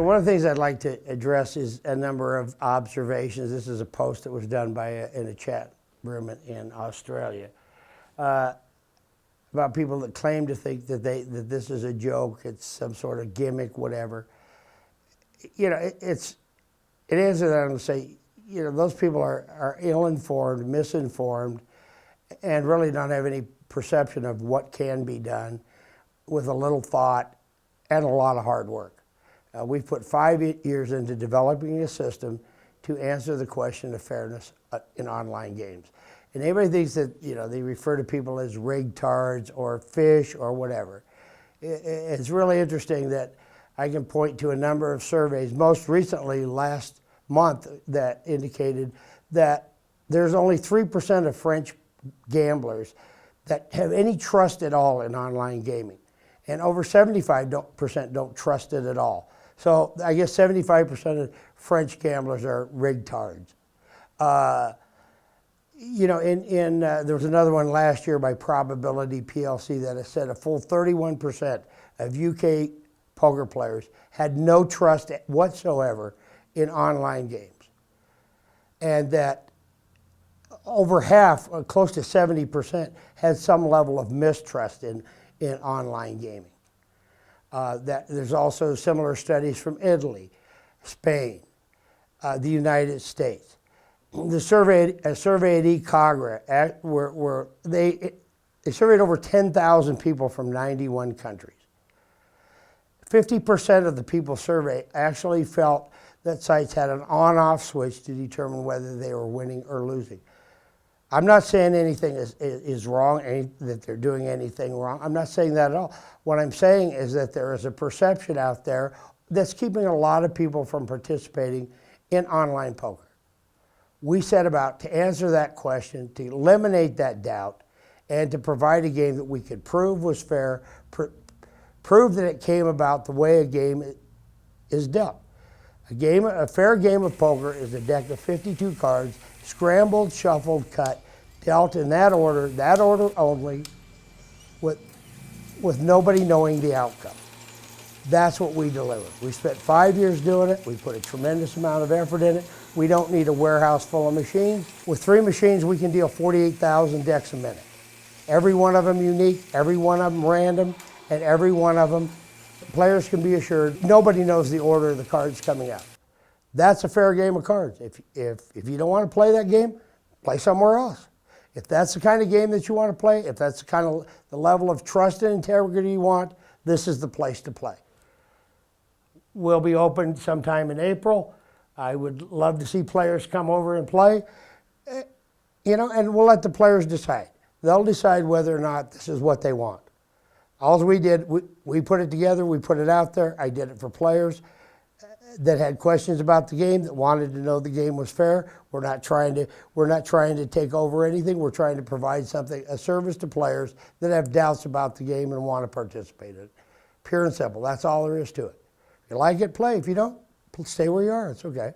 one of the things I'd like to address is a number of observations. This is a post that was done in a chat room in Australia about people that claim to think that this is a joke, it's some sort of gimmick, whatever. You know, it answers that and say, you know, those people are ill-informed, misinformed, and really don't have any perception of what can be done with a little thought and a lot of hard work. We've put 5 years into developing a system to answer the question of fairness in online games. And everybody thinks that, you know, they refer to people as rig-tards or fish or whatever. It's really interesting that I can point to a number of surveys, most recently last month, that indicated that there's only 3% of French gamblers that have any trust at all in online gaming. And over 75% don't trust it at all. So I guess 75% of French gamblers are rig-tards. You know, there was another one last year by Probability PLC that said a full 31% of UK poker players had no trust whatsoever in online games. And that over half, close to 70%, had some level of mistrust in online gaming. That there's also similar studies from Italy, Spain, the United States. A survey at ECOGRA, where they surveyed over 10,000 people from 91 countries. 50% of the people surveyed actually felt that sites had an on-off switch to determine whether they were winning or losing. I'm not saying anything is wrong, that they're doing anything wrong. I'm not saying that at all. What I'm saying is that there is a perception out there that's keeping a lot of people from participating in online poker. We set about to answer that question, to eliminate that doubt, and to provide a game that we could prove was fair, prove that it came about the way a game is dealt. A fair game of poker is a deck of 52 cards, scrambled, shuffled, cut, dealt in that order only, with nobody knowing the outcome. That's what we deliver. We spent 5 years doing it. We put a tremendous amount of effort in it. We don't need a warehouse full of machines. With 3 machines, we can deal 48,000 decks a minute. Every one of them unique, every one of them random, and every one of them, players can be assured, nobody knows the order of the cards coming out. That's a fair game of cards. If you don't want to play that game, play somewhere else. If that's the kind of game that you want to play, if that's the level of trust and integrity you want, this is the place to play. We'll be open sometime in April. I would love to see players come over and play, you know, and we'll let the players decide. They'll decide whether or not this is what they want. All we did, we put it together, we put it out there. I did it for players that had questions about the game, that wanted to know the game was fair. We're not trying to take over anything. We're trying to provide a service to players that have doubts about the game and want to participate in it. Pure and simple. That's all there is to it. If you like it, play. If you don't, stay where you are. It's okay.